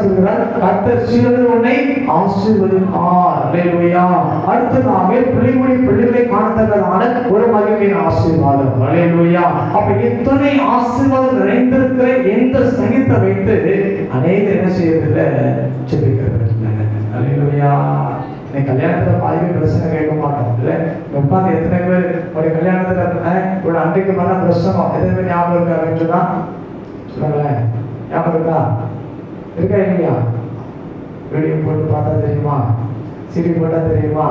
சொல்கிறார் கர்த்தர் சீயோனில் உன்னை ஆசீர்வதிப்பார். அல்லேலூயா. அடுத்ததாக பிள்ளைகளை காணத்தக்கதான ஒரு மகிமையின் ஆசீர்வாதம். அல்லேலூயா. அப்ப எத்தனை ஆசீர்வாதம் நிறைந்திருக்கிற எந்த சங்கீதத்தை வைத்து அநேகர் என்ன செய்யறதில்லை? ஜெபிக்கிறது. அல்லேலூயா. இன்னைக்கு கல்யாணத்துல பாதி பிரச்சனை கேட்க மாட்டோம் இல்ல. உட்காந்து எத்தனை பேர் ஒரு கல்யாணத்துல ஒரு அன்றைக்கு பண்ண பிரச்சனம் எத்தனை ஞாபகம் இருக்கா அப்படின்னு சொன்னா சொல்லுங்களேன். ஞாபகம் இருக்கா? இருக்கா இல்லையா? வீடியோ போட்டு பார்த்தா தெரியுமா? சிடி போட்டா தெரியுமா?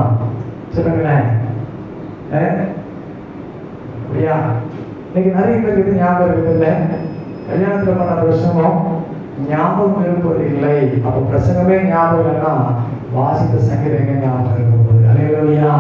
சொல்லுங்களேன். அப்படியா? இன்னைக்கு நிறைய பேருக்கு இது ஞாபகம் இருக்குது இல்லை. கல்யாணத்துல பண்ண பிரசங்கம் ஞாபகம் இருப்பது இல்லை. அப்ப பிரசங்கமே ஞாபகம் இல்லைன்னா வாசித்த சங்கீதம் எங்க ஞாபகம் இருக்க போகுது? அல்லேலூயா.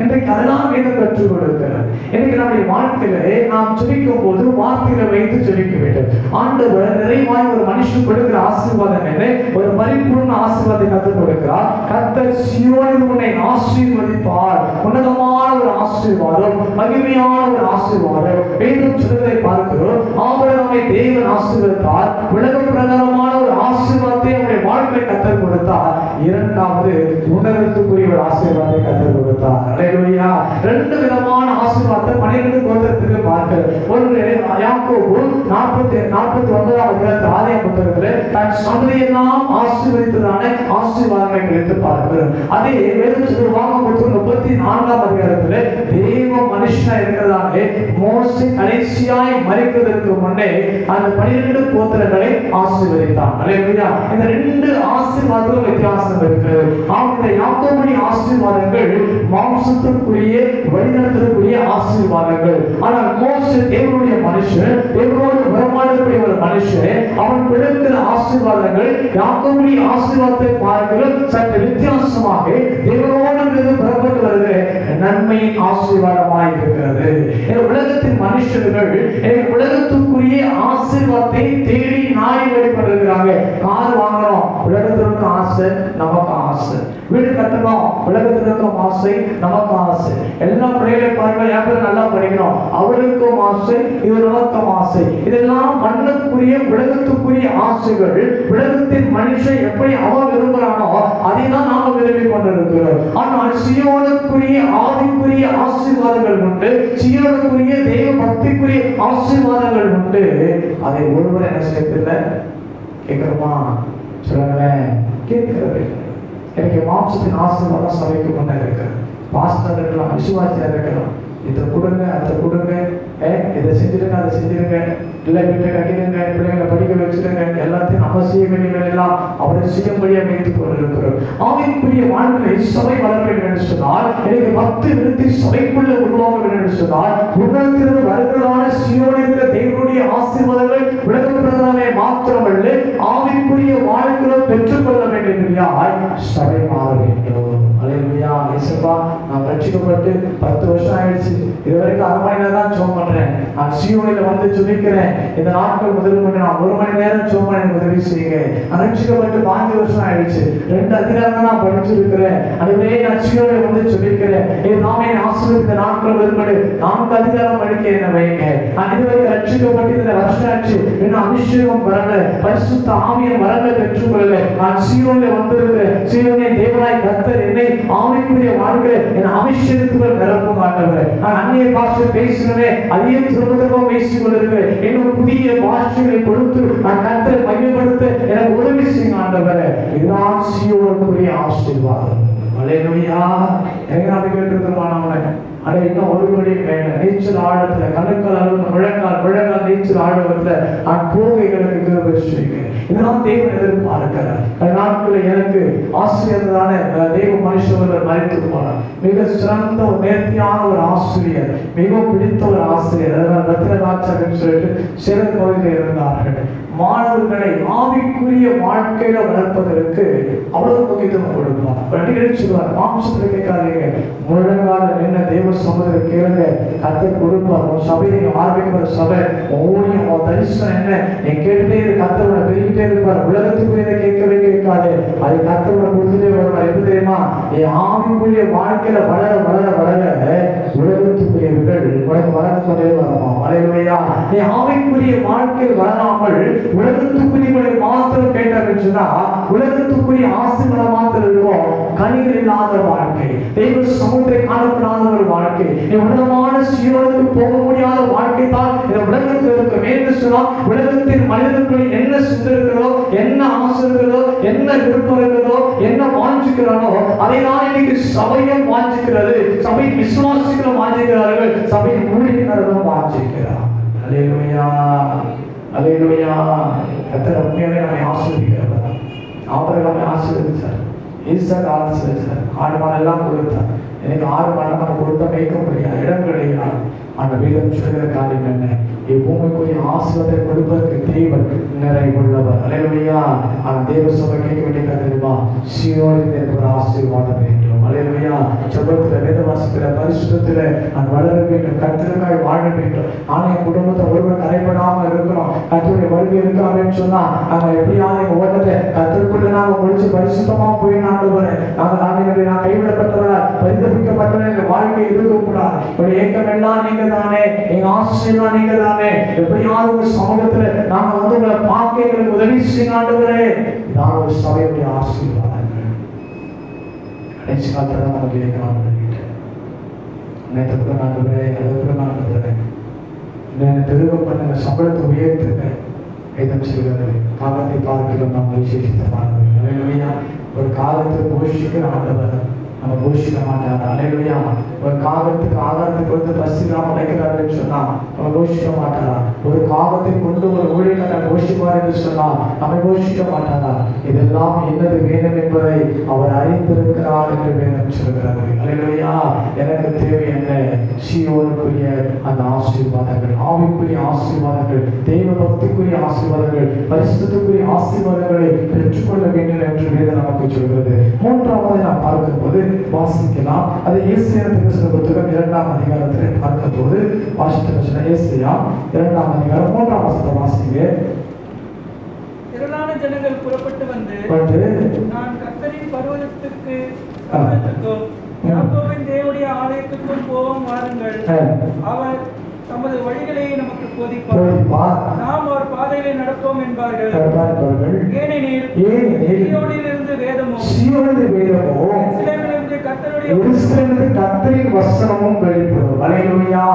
இன்றைக்கு அதெல்லாம் வேதம் கற்றுக் கொடுக்கிறது. இன்னைக்கு நம்முடைய வாழ்க்கையில நாம் ஜெபிக்கும் போது வார்த்தைகளை வைத்து ஜெபிக்க வேண்டும். ஆண்டவர் நிறைவாய் ஒரு மனுஷன் கொடுக்கிற ஆசீர்வாதம் என்ன? ஒரு பரிபூர்ண ஆசீர்வாதத்தை கற்றுக் கொடுக்கிறார். கர்த்தர் சீயோனில் உன்னை ஆசீர்வதிப்பார். உன்னதமான ஒரு ஆசீர்வாதம், மகிமையான ஒரு ஆசீர்வாதம் வேதம் சொல்வதை பார்க்கிறோம். ஆபிரகாமை தேவன் ஆசீர்வதித்தார். உலக பிரகாரமான ஒரு ஆசீர்வாதத்தை அவருடைய வாழ்க்கையை கற்றுக் கொடுத்தார். இரண்டாவது உணர்வுக்குரிய ஒரு ஆசீர்வாதத்தை கற்றுக் கொடுத்தார். அல்லேலூயா. ரெண்டு விதமான ஆசீர்வாதத்தை 12 கோத்திரத்துக்கு பார்க்கிறோம். ஒன்று யாக்கோபு 49ஆம் அதிகாரத்தில் ஆதியாகம புத்தகத்தில் தன் சந்ததியெல்லாம் ஆசீர்வதித்ததான ஆசீர்வாதங்களை குறித்து பார்க்கிறோம். அதே வேதம் சொல்லுவாங்க 34ஆம் அதிகாரத்தில் தேவ மனுஷனா இருக்கிறதானே மோசே கடைசியாய் மரிக்கிறதுக்கு முன்னே அந்த 12 கோத்திரங்களை ஆசீர்வதித்தான். அல்லேலூயா. இந்த ரெண்டு ஆசீர்வாதங்களும் வித்தியாசம் இருக்கிறது. இந்த யாக்கோபுடைய ஆசீர்வாதங்கள் மாம்சத்துக்குரிய வழிநடத்தக்கூடிய ஆசீர்வாதங்கள். ஆனால் மோசே தேவனுடைய மனுஷன், தேவனோடு உறவாடக்கூடிய ஒரு மனுஷன், அவன் கொடுக்கிற ஆசீர்வாதங்கள் யாக்கோபுடைய ஆசீர்வாதத்தை பார்க்கிற சற்று வித்தியாசமாக தேவனோடு புறப்பட்டு வருகிற நன்மையின் ஆசீர்வாதமாய் இருக்கிறது. உலகத்தின் மனுஷர்கள் உலகத்துக்குரிய ஆசீர்வாதத்தை தேடி நாடி வழிபடுகிறாங்க. கார் வாங்கணும், உலகத்திற்கு ஆசை, நமக்கு ஆசை. வீடு கட்டணும், உலகத்திற்கும் ஆசை, நமக்கு ஆசை. எல்லா பிள்ளைகளை பாருங்க, யாரும் நல்லா படிக்கணும், அவளுக்கும் ஆசை, இவர்களுக்கும் ஆசை. இதெல்லாம் மண்ணுக்குரிய உலகத்துக்குரிய ஆசைகள். உலகத்தின் மனுஷன் எப்படி அவன் விரும்புகிறானோ அதை தான் நாம விரும்பி கொண்டிருக்கிறோம். ஆனால் சீயோனுக்குரிய ஆவிக்குரிய ஆசீர்வாதங்கள் உண்டு, சீயோனுக்குரிய தெய்வ பக்திக்குரிய ஆசீர்வாதங்கள் உண்டு. அதை ஒருவர் என்ன செய்யறதில்லை? கேட்கிறோமா? சொல்லுங்களேன். கேட்கிறது. எனக்கு மாம்சத்தின் ஆசீர்வாதம் சபைக்கு முன்னே இருக்கிறது. பாஸ்டர் இருக்கலாம், விசுவாசியா இருக்கலாம், இதை கொடுங்க, அதை கொடுங்க, இதை செஞ்சிருங்க, அதை செஞ்சிருங்க, இல்லை வீட்டை கட்டிடுங்க, பிள்ளைங்களை படிக்க வச்சிருங்க, எல்லாத்தையும் நம்ம செய்ய வேண்டிய எல்லாம் அவரை செய்யும்படியா வைத்துக் கொண்டிருக்கிறோம். ஆவிக்குரிய வாழ்க்கை சபை வளர வேண்டும் என்று சொன்னால், எனக்கு 10 விருத்தி சபைக்குள்ள உருவாக வேண்டும் என்று சொன்னால், உலகத்திலிருந்து வருகிறதான சீயோனில் தேவனுடைய ஆசீர்வாதங்கள் உலக பிரதானமே மாத்திரமல்ல, ஆவிக்குரிய வாழ்க்கையை பெற்றுக்கொள்ள வேண்டும் இல்லையா? சபை மாற வேண்டும். அல்லேலூயா. இயேசுப்பா, நான் ரட்சிக்கப்பட்டு 10 வருஷம் ஆயிடுச்சு, இதுவரைக்கும் 1/2 மணி நேரம் தான் ஜெபம் பண்றேன், நான் சீயோனில் வந்து ஜெபிக்கிறேன், இந்த நாட்கள் முதல் கொண்டு நான் 1 மணி நேரம் ஜெபம் பண்ண எனக்கு உதவி செய்யுங்க. நான் ரட்சிக்கப்பட்டு 5 வருஷம் ஆயிடுச்சு, 2 அதிகாரம் நான் படிச்சிருக்கிறேன், அதுவே நான் சீயோனில் வந்து ஜெபிக்கிறேன், நாமே ஆசீர்வதித்த நாட்கள் வரும்போது 4 அதிகாரம் படிக்க என்ன வைங்க. நான் இதுவரைக்கும் ரட்சிக்கப்பட்டு இந்த வருஷம் ஆச்சு, இன்னும் அபிஷேகம் வரல, பரிசுத்த ஆவியின் வரல பெற்றுக்கொள்ளல. நான் சீயோனில் வந்திருக்கிறேன். சீயோனின் தேவனாய் கர்த்தர் என்னை ஆவிக்குரிய வாழ்க்கை என் அபிஷேகத்துக்குள் நிரப்பும் ஆண்டவரே. நான் அந்நிய பாஷை பேசுகிறேன், அதையே திரும்ப பேசிக் கொண்டிருக்கிறேன். இன்னும் புதிய பாஷைகளை கொடுத்து நான் கர்த்தரை மகிமைப்படுத்த எனக்கு உதவி செய்யுங்க ஆண்டவரே. இதுதான் சீயோனுக்குரிய ஆசீர்வாதம். அல்லேலூயா. எங்க நாம கேட்டிருக்கிறோமானவனே, அதை இன்னும் ஒரு படி மேல நீச்சல் ஆழத்துல கணுக்கால் அளவு முழங்கால் நீச்சல் ஆழத்துல நான் போகைகளுக்கு கிருபை செய்யுங்க. இதெல்லாம் தேவன் எதிர்பார்க்கிறார். நாட்களில் எனக்கு ஆசிரியரான தேவ மனுஷர்கள் மறைத்து போனார். மிக சிறந்த ஒரு நேர்த்தியான ஒரு ஆசிரியர், மிகவும் பிடித்த ஒரு ஆசிரியர், ரத்னராஜன் சொல்லிட்டு சில கோயிலில் இருந்தார்கள். மாணவர்களை ஆவிக்குரிய வாழ்க்கையில வளர்ப்பதற்கு அவ்வளவு முக்கியத்துவம் கொடுப்பார். அடிக்கடி சொல்லுவார், மாம்சத்துல கேட்காதீங்க, முழங்கால நின்ன தேவ சமூகத்தை கேளுங்க, கர்த்தர் கொடுப்பார். உன் சபையை ஆரம்பிக்கிற சபை ஓடியும் தரிசனம் என்ன நீ கேட்டுட்டே இரு, கர்த்தரோட பெருகிட்டே இருப்பார். உலகத்துக்குரிய கேட்கவே கேட்காது, அதை கர்த்தரோட கொடுத்துட்டே வருவார். எப்படி தெரியுமா? நீ ஆவிக்குரிய வாழ்க்கையில வளர வளர வளர உலகத்துக்குரியவர்கள் உனக்கு வளர்ந்து கொண்டே வரலாம். அல்லேலூயா. நீ ஆவிக்குரிய வாழ்க்கையில் வளராமல் உலகத்துக்குரியவர்களை மாத்திரம் கேட்டார்கள் சொன்னா, உலகத்துக்குரிய ஆசீர்வாதம் மாத்திரம் இருக்கும், கனிகள் இல்லாத வாழ்க்கை, தெய்வ சமுத்திரை காணப்படாத ஒரு வாழ்க்கை, உன்னதமான சீயோனுக்கு போக முடியாத வாழ்க்கை தான் இந்த உலகத்தில் இருக்கும். என்று சொன்னால், உலகத்தின் மனிதர்களுக்கு என்ன சிந்திருக்கிறதோ, என்ன ஆசை இருக்கிறதோ, என்ன விருப்பம் இருக்கிறதோ, என்ன வாஞ்சிக்கிறானோ அதை தான் இன்னைக்கு சபையும் வாஞ்சிக்கிறது. சபை விசுவாசிகளும் வாஞ்சிக்கிறார்கள், சபை ஊழியர்களும் வாஞ்சிக்கிறார். அல்லேலூயா. அல்லேலூயா. கர்த்தர் உண்மையாவே நம்மை ஆசீர்வதிக்கிறார். ஆபிரகாமை ஆசீர்வதிச்சார், ஈசாக்கு ஆசீர்வதிச்சார், ஆடு மாடு எல்லாம் கொடுத்தார். எனக்கு 6 மாடு நம்ம கொடுத்தா மேய்க்க முடியாது, இடம் கிடையாது. அந்த வீதம் சொல்கிற காரியம் என்ன? இப்பூமிக்குரிய ஆசீர்வாதத்தை கொடுப்பதற்கு தேவன் நிறைவுள்ளவர். அல்லேலூயா. அந்த தேவ சபை கேட்க வேண்டிய தெரியுமா? சீயோனில் எனக்கு ஒரு ஆசீர்வாதம் வேண்டும். அல்லேலூயா. ஜெபத்துல, வேத வாசித்துல, பரிசுத்தத்துல நான் வளர வேண்டும், கர்த்தருக்காய் வாழ வேண்டும். ஆனா என் குடும்பத்தை ஒருவர் கரைபடாம இருக்கிறோம், கர்த்தருடைய வருகை இருக்கான்னு சொன்னா நாங்க எப்படியாவது எங்க ஓட்டத்தை கர்த்தருக்குள்ள நாங்க முடிச்சு பரிசுத்தமா போய் நான் கைவிடப்பட்டவரா, பரிதபிக்கப்பட்டவரா எங்க வாழ்க்கை இருக்கக்கூடாது. ஒரு ஏக்கம் எல்லாம் நீங்க தானே, எங்க ஆசையெல்லாம் நீங்க தானே, எப்படியாவது உங்க சமூகத்துல நாங்க வந்து உங்களை பார்க்க எங்களுக்கு உதவி செய்ய ஆண்டவரே. இதான் ஒரு சபையுடைய ஆசீர்வாதங்கள். கடைசி காலத்துல தான் நம்ம கேட்கலாம். நேற்று கூட நான் திரும்ப பண்ணுங்க, சம்பளத்தை உயர்த்துங்க, வேதம் சொல்கிறது காலத்தை பார்க்கிறோம் நாம் விசேஷித்தமானது. ஒரு காலத்தை போஷிக்கிற ஆண்டவர் நம்ம போஷிக்க மாட்டார். அல்லேலூயா. ஒரு காகத்துக்கு ஆகாரத்துக்கு வந்து பசிக்காம உழைக்கிறாருன்னு சொன்னா நம்ம போஷிக்க மாட்டாரா? ஒரு காகத்தை கொண்டு ஒரு ஊழியக்காரன் போஷிப்பார் என்று சொன்னா நம்ம போஷிக்க மாட்டாரா? இதெல்லாம் என்னது வேணும் என்பதை அவர் அறிந்திருக்கிறார் என்று வேதம் சொல்கிறது. அல்லேலூயா. எனக்கு தேவை என்ன? சீயோனுக்குரிய அந்த ஆசீர்வாதங்கள், ஆவிக்குரிய ஆசீர்வாதங்கள், தெய்வ பக்திக்குரிய ஆசீர்வாதங்கள், பரிசுத்தத்துக்குரிய ஆசீர்வாதங்களை பெற்றுக்கொள்ள வேண்டும் என்று வேதம் நமக்கு சொல்கிறது. மூன்றாவது நாம் பார்க்கும்போது வாசிக்கலாம். அது ஏசாயா புத்தகம் 2ஆம் அதிகாரத்தில் பார்க்கும்போது வாசித்த ஏசாயா 2ஆம் அதிகாரம் 3ஆம் வசனத்தை வாசிங்க. திரளான ஜனங்கள் புறப்பட்டு வந்து நான் கர்த்தரின் பர்வதத்திற்கு யாக்கோபின் தேவனுடைய ஆலயத்துக்கும் போவோம் வாருங்கள், அவர் தமது வழிகளை நமக்கு போதிப்பார், நாம் அவர் பாதையிலே நடப்போம் என்பார்கள். ஏனெனில் சீயோனிலிருந்து வேதமும் எருசலேமிலிருந்து கர்த்தரின் வசனமும் வெளிப்படும். அல்லேலூயா.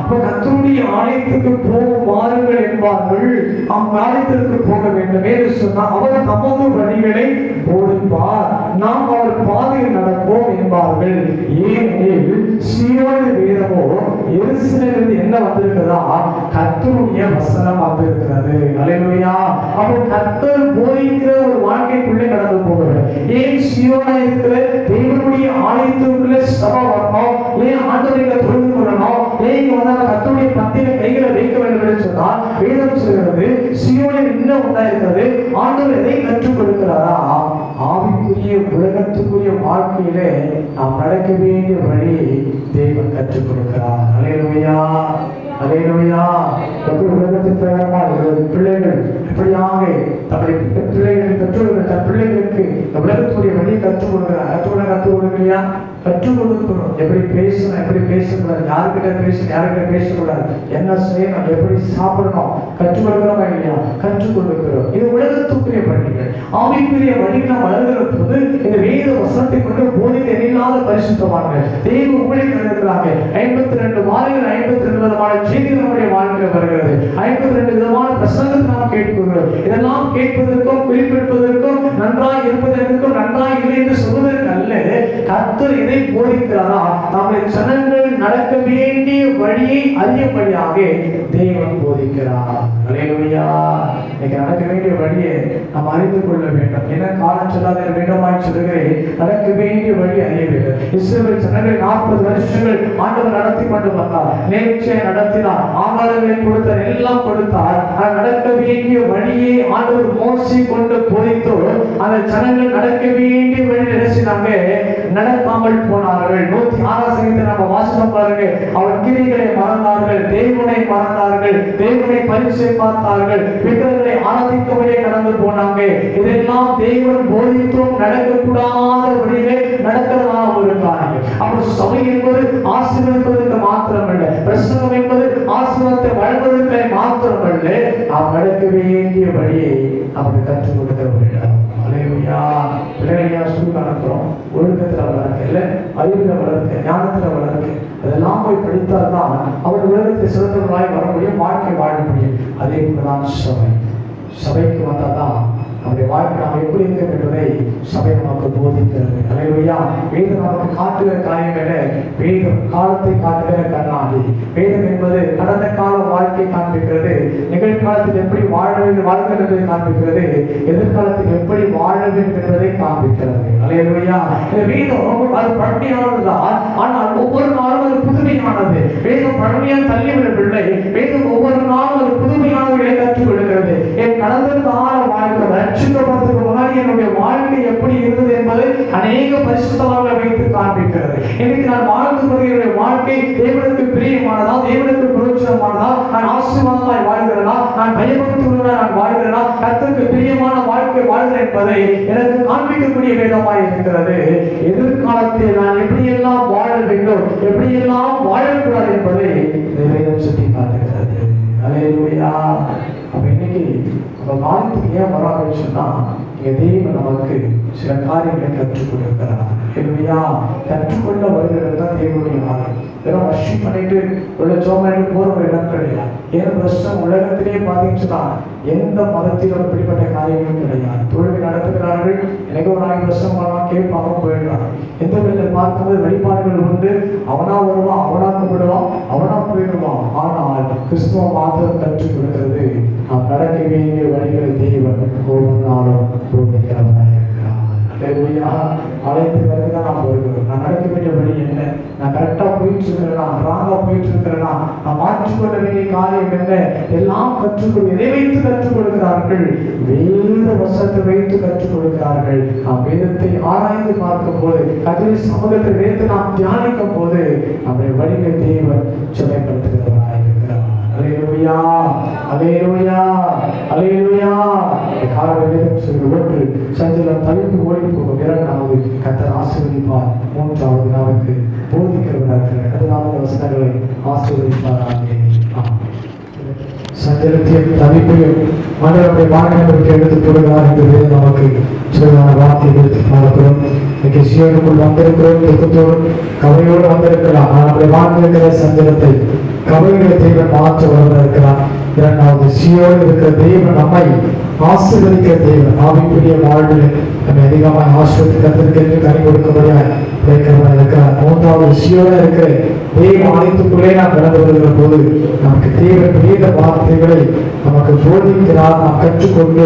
கர்த்தருடைய ஆலயத்துக்கு போவோம் வாருங்கள் என்பார்கள். ஆலயத்திற்கு போக வேண்டும் என்று சொன்னால் அவர் தமது வழிகளை போதிப்பார், நாம் அவர் பாதையில் நடப்போம் என்பார்கள். ஏனெனில் சீயோனில் வேதமோ எருசலேமிலிருந்து என்ன வந்திருக்கிறதா? கர்த்தருடைய வசனம் வந்திருக்கிறது. அல்லேலூயா. அப்போ கர்த்தர் போதிக்கிற ஒரு வாழ்க்கைக்குள்ளே கடந்து போக வேண்டும். ஏன் சீயோனா இருக்கிற தேவனுடைய ஆலயத்துக்குள்ளே சபை வரணும்? ஏன் ஆண்டவரை தொழுது கொள்ளணும்? ஏன் வந்து கர்த்தருடைய பத்தியில கைகளை வைக்க வேண்டும் என்று சொன்னால் வேதம் சொல்கிறது சீயோனில் என்ன உண்டாயிருக்கிறது? ஆண்டவர் எதை கற்றுக் கொடுக்கிறாரா? ஆவிக்குரிய உலகத்துக்குரிய வாழ்க்கையிலே நாம் நடக்க வேண்டிய வழி தேவன் கற்றுக் கொடுக்கிறார். அல்லேலூயா. அல்லேலூயா. உலகத்தின் பிரகாரமாக பிள்ளைகள் எப்படியாக தம்முடைய பிள்ளைகளை பெற்றோர்கள் தன் பிள்ளைகளுக்கு உலகத்துடைய வழியை கற்றுக் கொடுக்கிறார். கற்றுக் கொடுக்கலையா? கற்றுக் கொடுக்கணும். எப்படி பேசணும், எப்படி பேசக்கூடாது, யாருக்கிட்ட பேசணும், யாருக்கிட்ட பேசக்கூடாது, என்ன செய்யணும், எப்படி சாப்பிடணும், கற்றுக் கொடுக்கிறோமா இல்லையா? கற்றுக் கொடுக்கிறோம். இது உலகத்துக்குரிய வழிகள். ஆவிக்குரிய வழிகளை வளர்கிற போது இந்த வேத வசனத்தை கொண்டு போதிக்க இல்லாத பரிசுத்தவான்கள் தெய்வ ஊழியர்கள் இருக்கிறாங்க. 52 வாரங்கள் 52 விதமான செய்திகள் நம்முடைய வாழ்க்கையில் வருகிறது. 52 விதமான பிரசங்கத்தை நாம் கேட்கிறோம். இதெல்லாம் கேட்பதற்கும் குறிப்பிடுவதற்கும் நன்றாய் இருப்பதற்கும் நன்றாய் இல்லை என்று சொல்வதற்கு அல்ல. கர்த்தர் இதை போதிக்கிறாரா? நம்முடைய ஜனங்கள் நடக்க வேண்டிய வழியை அறியபடியாக தேவன் போதிக்கிறார். அல்லேலூயா. இன்னைக்கு நடக்க வேண்டிய வழியை நாம் அறிந்து கொள்ள வேண்டும். என்ன காலம் சொல்லாத வேண்டுமாய் சொல்லுகிறேன். நடக்க வேண்டிய வழி அறிய வேண்டும். இஸ்ரவேல் ஜனங்கள் 40 வருஷங்கள் ஆண்டவர் நடத்தி கொண்டு வந்தார். நேர்ச்சை நடத்தினார், ஆகாரங்களை கொடுத்தார், எல்லாம் கொடுத்தார். நடக்க வேண்டிய வழியை ஆண்டவர் மோசே கொண்டு போதித்தோ அந்த ஜனங்கள் நடக்க வேண்டிய வழி நினைச்சாங்க, நடக்காமல் போனார்கள். 106 சங்கீதத்தை நம்ம வாசிப்போம் பாருங்க. அவர் கிரிகளை மறந்தார்கள், தேவனை மறந்தார்கள், தேவனை பரிசை பார்த்தார்கள், விக்கிரகங்களை ஆராதிக்கவே கடந்து போனாங்க. இதெல்லாம் தேவன் போதித்தும் நடக்கக்கூடாத வழியிலே நடக்கிறதான ஒரு காரியம். அப்போ சபை என்பது ஆசீர்வதிப்பதற்கு மாத்திரமல்ல, பிரசங்கம் என்பது ஆசீர்வாதத்தை வழங்குவதற்கு மாத்திரமல்ல, நாம் நடக்க வேண்டிய வழியை நமக்கு கற்றுக் கொடுக்க வேண்டும். அல்லேலூயா. பிள்ளைகளையா ஸ்கூலுக்கு அனுப்புறோம், ஒழுக்கத்தில் வளர்க்க இல்லை, அறிவில் வளர்க்க, ஞானத்தில் வளர்க்க, அதெல்லாம் போய் படித்தால் தான் அவர் உலகத்தை சிறந்தவர்களாய் வர முடியும், வாழ்க்கை வாழ முடியும். அதே போலதான் சபைக்கு வந்தால் தான் நம்முடைய வாழ்க்கை நாம் எப்படி இருக்க என்பதை சபை நமக்கு போதிக்கிறது. அல்லேலூயா. வேதம் நமக்கு காட்டுகிற காரியம் என்ன? வேதம் காலத்தை காட்டுகிற கண்ணாடி. வேதம் என்பது கடந்த கால வாழ்க்கை காண்பிக்கிறது, நிகழ்காலத்தில் எப்படி வாழ்க்கை என்பதை காண்பிக்கிறது, எதிர்காலத்தில் எப்படி வாழ வேண்டும் என்பதை காண்பிக்கிறது. அல்லேலூயா. இந்த வேதம் அது பழமையானதுதான், ஆனால் ஒவ்வொரு நாளும் அது புதுமையானது. வேதம் பழமையாக தள்ளிவிடவில்லை, வேதம் ஒவ்வொரு நாளும் அது புதுமையானவர்களை கற்றுக் கொடுக்கிறது. என் கடந்த கால வாழ்க்கை ரட்சிக்கப்படுறதுக்கு முன்னாடி என்னுடைய வாழ்க்கை எப்படி இருந்தது என்பதை அநேக பரிசுத்தவான்களை வைத்து காண்பிக்கிறது. இன்னைக்கு நான் வாழ்ந்து கொள்கிற வாழ்க்கை தேவனுக்கு பிரியமானதா, தேவனுக்கு பிரயோஜனமானதா, நான் ஆசீர்வாதமாய் வாழ்கிறேனா, நான் பயபக்தியுடன் நான் வாழ்கிறேனா, கர்த்தருக்கு பிரியமான வாழ்க்கை வாழ்கிறேன் என்பதை எனக்கு காண்பிக்கக்கூடிய வேதமாய் இருக்கிறது. எதிர்காலத்தில் நான் எப்படியெல்லாம் வாழ வேண்டும், எப்படியெல்லாம் வாழக்கூடாது என்பதை வேதம் சுட்டி காட்டுகிறது. அல்லேலூயா. அப்ப இன்னைக்கு நம்ம காலத்துக்கு ஏன் வராதுன்னு சொன்னா, தேவன் நமக்கு சில காரியங்களை கற்றுக் கொடுக்கிறார். இல்லையா? கற்றுக்கொள்ள வருகிறது தான் தேவனுடைய காரியம். வெறும் வர்ஷிப் பண்ணிட்டு உள்ள சோமாட்டு போற ஒரு இடம் கிடையாது. ஏன் பிரச்சனை உலகத்திலேயே பாதிச்சுன்னா எந்த மதத்திலும் இப்படிப்பட்ட காரியங்களும் கிடையாது. தொழில் நடத்துகிறார்கள், எனக்கு ஒரு 4 வருஷம் பண்ணலாம் கேட்பாங்க போயிடுறாங்க. எந்த வேலை பார்க்கும்போது வழிபாடுகள் உண்டு, அவனா வருவான், அவனா கும்பிடுவான், அவனா போயிடுவான். ஆனால் கிறிஸ்துவ மாதம் கற்றுக் கொடுக்கிறது, நாம் நடக்க வேண்டிய வழிகளை தேவன் ஒவ்வொரு நாளும் போதிக்கிறவனாக இருக்கிறார். அழைத்து வருகிறதான் நாம் வருகிறோம். நான் நடக்க வேண்டிய வழி என்ன, நான் கரெக்டா போயிட்டு இருக்கிறேனா, ராங்கா போயிட்டு இருக்கிறேனா, நான் மாற்றிக்கொள்ள வேண்டிய காரியம் என்ன, எல்லாம் கற்றுக்கொடு. எதை வைத்து கற்றுக் கொடுக்கிறார்கள்? வேத வசனத்தை வைத்து கற்றுக் கொடுக்கிறார்கள். நாம் வேதத்தை ஆராய்ந்து பார்க்கும் போது, கர்த்தருடைய சமூகத்தை வைத்து நாம் தியானிக்கும் போது நம்முடைய வழிகளை தேவன் சுமைப்படுத்துகிறவராக இருக்கிறார். அல்லேலூயா, அல்லேலூயா, அல்லேலூயா. காலவேதம் சொல்கிற ஒன்று சஞ்சலம் தவிர்த்து ஓடி போகும், 2வது கர்த்தர் ஆசீர்வதிப்பார், 3வது நமக்கு போதிக்கிறவராக இருக்கிறார். 14 வசனங்களை ஆசீர்வதிப்பாராக. சஞ்சலத்தையும் தவிப்பையும் மனிதனுடைய வாழ்க்கையை எடுத்து போடுகிறார் என்று நமக்கு சிறந்த வார்த்தையை எடுத்து பார்க்கிறோம். இன்னைக்கு சியோனுக்குள் வந்திருக்கிறோம், துக்கத்தோடு கவலையோடு வந்திருக்கலாம். நம்முடைய வாழ்க்கையில் இருக்கிற சஞ்சலத்தை கவலைகளை தேவன் மாற்ற வருகிறார். 2வது சியோனில் இருக்கிற தேவன் நம்மை ஆசீர்வதிக்கிற தேவன். ஆவிக்குரிய வாழ்வில் நம்மை அதிகமாக ஆசீர்வதிக்கிறதற்கு கனி கொடுக்கும்படியாக இருக்கிறார். 3வது சியோனில் இருக்கிற தேவ ஆலயத்துக்குள்ளே நாம் கடந்து வருகிற போது நமக்கு தேவன் வேத வார்த்தைகளை நமக்கு போதிக்கிறார். நாம் கற்றுக்கொண்டு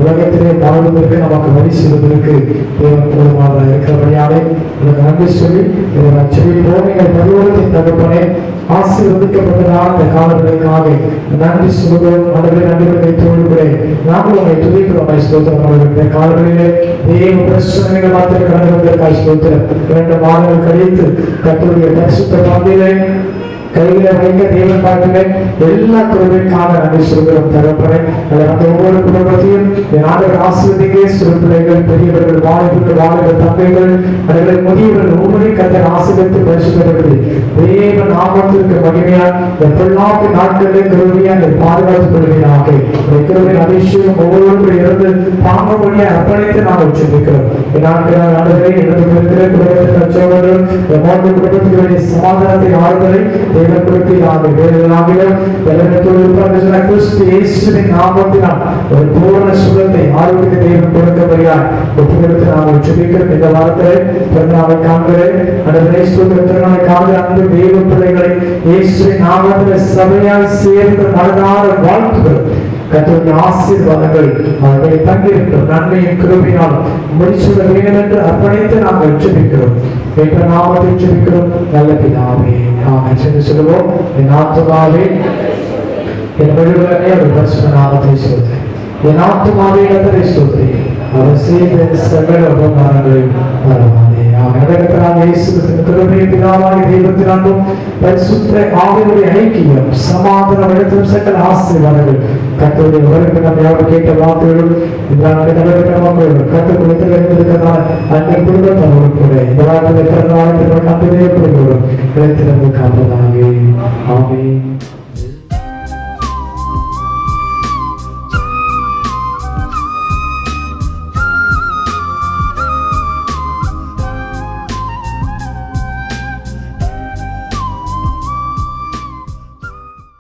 உலகத்திலே வாழ்வதற்கு நமக்கு வழி செய்வதற்கு தேவன் போதுமாக இருக்கிறபடியாலே உங்களுக்கு நன்றி சொல்லி இதை செவிப்போம். எங்கள் பரிவர்த்தனை தகப்பனே, ஆசீர்வதிக்கப்பட்டதான அந்த காலங்களுக்காக நன்றி சொல்கிறோம். மனதில் நன்றிகளை தோல்கிறேன். நாங்கள் உங்களை துதிக்கிறோம். ஸ்தோத்திரம். காலங்களிலே தேவ பிரச்சனைகள் மாத்திர கடந்து வந்ததற்காக ஸ்தோத்திரம். 2 மாதங்கள் கழித்து கர்த்தருடைய பரிசுத்த பாதையிலே கையில வைக்க தேவன் பார்க்கல எல்லா குழுவிற்காக நன்றி சொல்கிறோம். தகப்பனே, அந்த ஒவ்வொரு குடும்பத்தையும் ஆசிரியர்களே, சிறு பிள்ளைகள், பெரியவர்கள், வாலிபர்கள், வாலிபர் தந்தைகள், அவர்கள் முதியவர்கள் ஒவ்வொரு கர்த்தர் ஆசீர்வதித்து பரிசுத்தப்படுத்தி தேவ நாமத்திற்கு மகிமையால் எப்பெல்லாம் நாட்களிலே கருவியாக பாதுகாத்துக் கொள்வீராக. கிருபையின் அபிஷேகம் ஒவ்வொருவரும் இருந்து தாங்கும்படியாக அர்ப்பணித்து நாங்கள் உச்சரிக்கிறோம். நாட்களால் ஆண்டுகளை எடுத்துக்கொண்டிருக்கிற குடும்பத்தின் கச்சவர்கள் 3 குடும்பத்தினுடைய சமாதானத்தை ஆறுதலை தேவன் கொடுத்து நாங்கள் வேறுதலாகிலும் கிறிஸ்து இயேசுவின் நாமத்தினால் ஒரு பூரண சுகத்தை ஆரோக்கியத்தை தேவன் கொடுக்கபடியால் ஒப்புக்கொடுத்து நாங்கள் உச்சரிக்கிறோம். இந்த வாரத்திலே பிறந்தநாளை காண்கிறேன், அடுத்த திருநாளை காண்கிற அன்பு தேவ பிள்ளைகளை இயேசுவின் நாமத்தில் சபையால் சேர்ந்து மனதார வாழ்த்துகிறோம். கர்த்தருடைய ஆசீர்வாதங்கள் அவர்களை தங்கியிருக்கிறோம். நன்மையின் கிருபையினால் முடிச்சுட வேண்டும் என்று அர்ப்பணித்து நாங்கள் ஜெபிக்கிறோம். என்ற நாமத்தில் ஜெபிக்கிறோம் நல்ல பிதாவே, ஆமென். சென்று சொல்லுவோம். என் ஆத்துமாவே என் முழுவதுமே அவர் பரிசுத்த நாமத்தை ஸ்தோத்திரி. என் ஆத்துமாவே கர்த்தரை ஸ்தோத்திரி. அவர் செய்த சகல உபகாரங்களை மறவாதே. ஐக்கியம் சமாதானம் எடுத்தும் சகல ஆசீர்வாதங்கள் கர்த்தருடைய வருகை நம்ம கேட்ட வாக்குகளும் கர்த்தர் கொடுத்திருக்கிறதால் அன்னை குடும்பத்தோடு கூட இந்த வாரத்தில் பிறந்த கம்பெனியை காப்பதாக